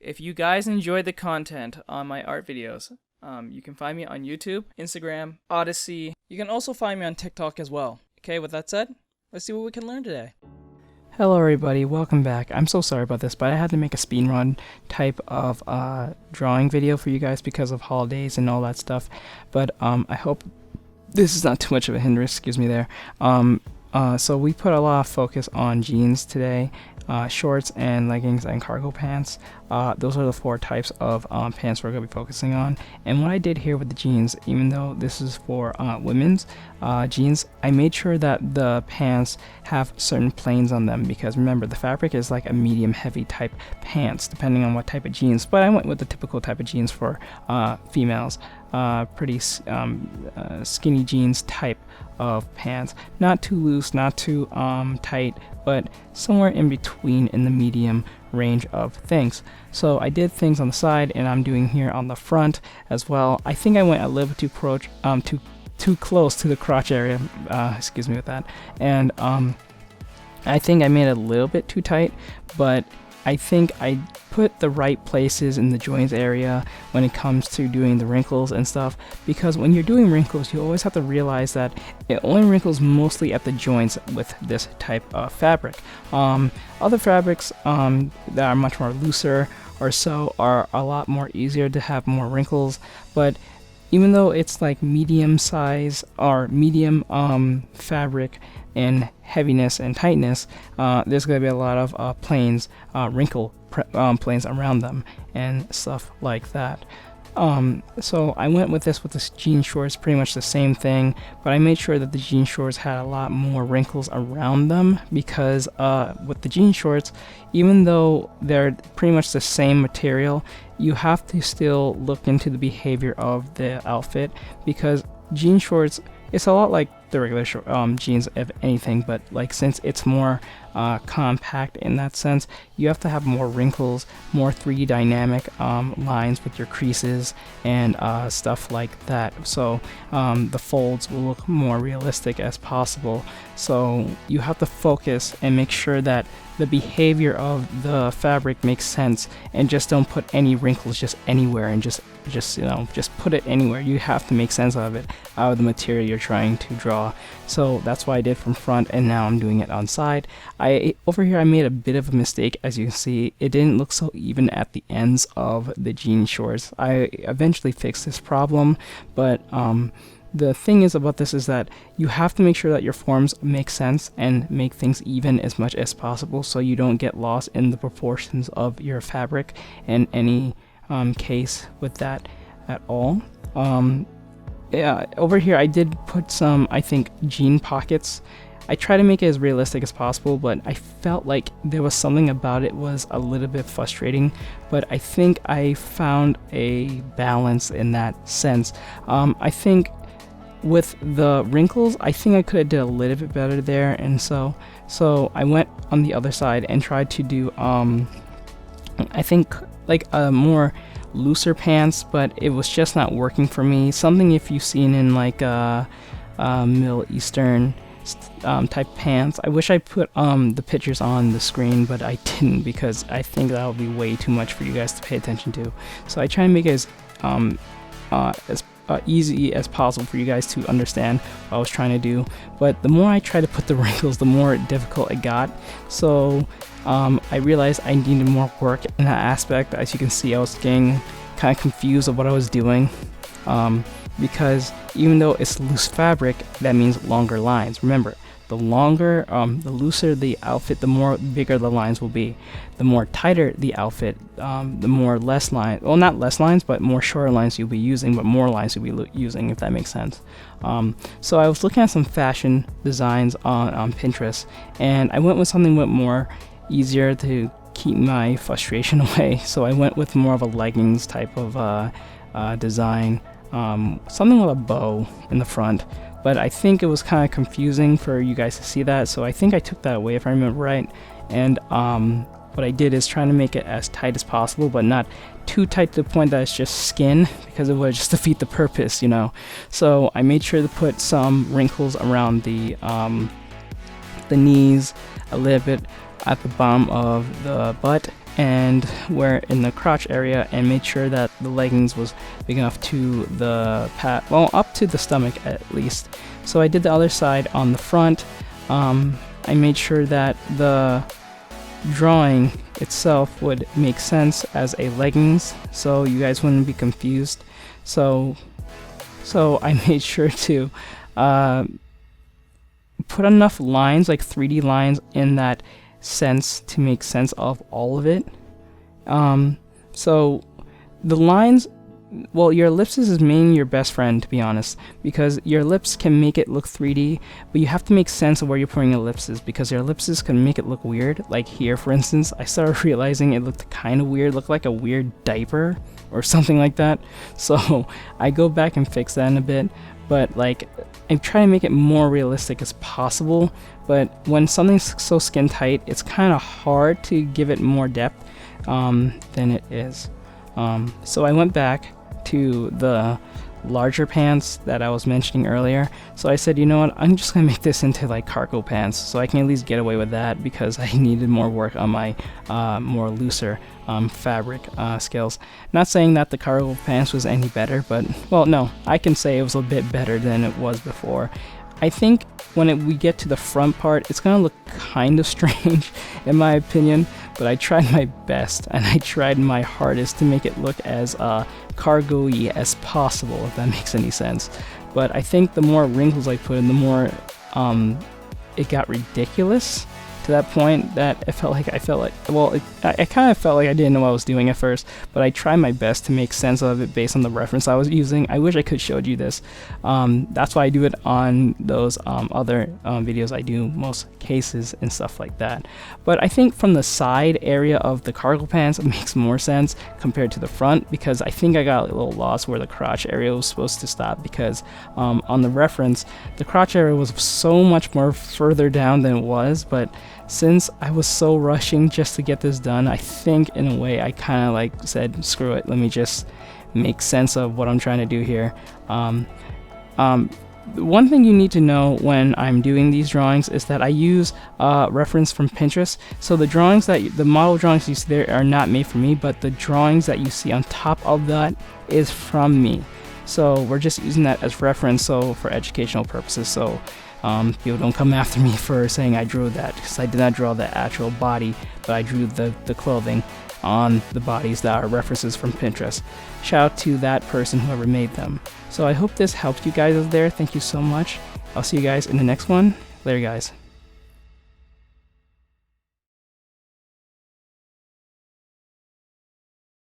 If you guys enjoy the content on my art videos, you can find me on YouTube, Instagram, Odyssey. You can also find me on TikTok as well. Okay, with that said, let's see what we can learn today. Hello everybody, welcome back. I'm so sorry about this, but I had to make a speedrun type of drawing video for you guys because of holidays and all that stuff. But I hope this is not too much of a hindrance, excuse me there. So we put a lot of focus on jeans today, shorts and leggings and cargo pants. Those are the four types of pants we're going to be focusing on. And what I did here with the jeans, even though this is for women's jeans, I made sure that the pants have certain planes on them, because remember, the fabric is like a medium heavy type pants depending on what type of jeans, but I went with the typical type of jeans for females. Pretty skinny jeans type of pants, not too loose, not too tight, but somewhere in between in the medium range of things. So I did things on the side, and I'm doing here on the front as well. I think I went a little bit too close to the crotch area, excuse me with that, and I think I made it a little bit too tight, but I think I put the right places in the joints area when it comes to doing the wrinkles and stuff, because when you're doing wrinkles, you always have to realize that it only wrinkles mostly at the joints with this type of fabric. Other fabrics that are much more looser or so are a lot more easier to have more wrinkles, but even though it's like medium size or medium fabric in heaviness and tightness, there's going to be a lot of planes, wrinkle planes around them and stuff like that. So I went with this with the jean shorts, pretty much the same thing, but I made sure that the jean shorts had a lot more wrinkles around them, because with the jean shorts, even though they're pretty much the same material, you have to still look into the behavior of the outfit, because jean shorts, it's a lot like the regular jeans, if anything, but like since it's more compact in that sense, you have to have more wrinkles, more 3D dynamic lines with your creases and stuff like that, so the folds will look more realistic as possible. So you have to focus and make sure that the behavior of the fabric makes sense, and just don't put any wrinkles just anywhere, and just put it anywhere. You have to make sense of it out of the material you're trying to draw. So that's what I did from front, and now I'm doing it on side. Over here I made a bit of a mistake. As you can see, it didn't look so even at the ends of the jean shorts. I eventually fixed this problem, but the thing is about this is that you have to make sure that your forms make sense and make things even as much as possible, so you don't get lost in the proportions of your fabric in any case with that at all. Yeah, over here I did put some, I think, jean pockets. I try to make it as realistic as possible, but I felt like there was something about it was a little bit frustrating, but I think I found a balance in that sense. I think with the wrinkles, I think I could have did a little bit better there, and so I went on the other side and tried to do I think like a more looser pants, but it was just not working for me. Something if you've seen in like Middle Eastern type pants. I wish I put the pictures on the screen, but I didn't, because I think that would be way too much for you guys to pay attention to. So I try to make it as easy as possible for you guys to understand what I was trying to do, but the more I try to put the wrinkles, the more difficult it got. So I realized I needed more work in that aspect. As you can see, I was getting kind of confused of what I was doing, because even though it's loose fabric, that means longer lines. Remember, the longer, the looser the outfit, the more bigger the lines will be. The more tighter the outfit, the more less lines, well, not less lines, but more shorter lines you'll be using, but more lines you'll be using, if that makes sense. So I was looking at some fashion designs on Pinterest, and I went with something with more easier to keep my frustration away. So I went with more of a leggings type of design, something with a bow in the front. But I think it was kind of confusing for you guys to see that, so I think I took that away if I remember right. And what I did is trying to make it as tight as possible, but not too tight to the point that it's just skin, because it would just defeat the purpose, you know. So I made sure to put some wrinkles around the knees, a little bit at the bottom of the butt, and where in the crotch area, and made sure that the leggings was big enough to the well, up to the stomach at least. So I did the other side on the front. I made sure that the drawing itself would make sense as a leggings, so you guys wouldn't be confused. So I made sure to put enough lines, like 3D lines, in that sense to make sense of all of it. So the lines, well, your ellipsis is mainly your best friend, to be honest, because your ellipse can make it look 3D, but you have to make sense of where you're putting ellipses, because your ellipses can make it look weird. Like here, for instance, I started realizing it looked kind of weird, looked like a weird diaper or something like that. So I go back and fix that in a bit, but like I'm trying to make it more realistic as possible. But when something's so skin tight, it's kind of hard to give it more depth than it is. So I went back to the larger pants that I was mentioning earlier. So I said, you know what, I'm just gonna make this into like cargo pants, so I can at least get away with that, because I needed more work on my more looser fabric skills. Not saying that the cargo pants was any better, but well, no, I can say it was a bit better than it was before. I think when we get to the front part, it's gonna look kind of strange in my opinion, but I tried my best and I tried my hardest to make it look as cargo-y as possible, if that makes any sense. But I think the more wrinkles I put in, the more it got ridiculous, to that point that I felt like, well, I kind of felt like I didn't know what I was doing at first, but I tried my best to make sense of it based on the reference I was using. I wish I could showed you this. That's why I do it on those other videos I do most cases and stuff like that. But I think from the side area of the cargo pants, it makes more sense compared to the front, because I think I got a little lost where the crotch area was supposed to stop, because on the reference, the crotch area was so much more further down than it was. But since I was so rushing just to get this done, I think in a way I kind of like said, screw it, let me just make sense of what I'm trying to do here. One thing you need to know when I'm doing these drawings is that I use reference from Pinterest. So the drawings the model drawings you see there are not made for me, but the drawings that you see on top of that is from me. So we're just using that as reference, so for educational purposes. So people don't come after me for saying I drew that, because I did not draw the actual body, but I drew the clothing on the bodies that are references from Pinterest. Shout out to that person, whoever made them. So I hope this helped you guys out there. Thank you so much. I'll see you guys in the next one. Later, guys.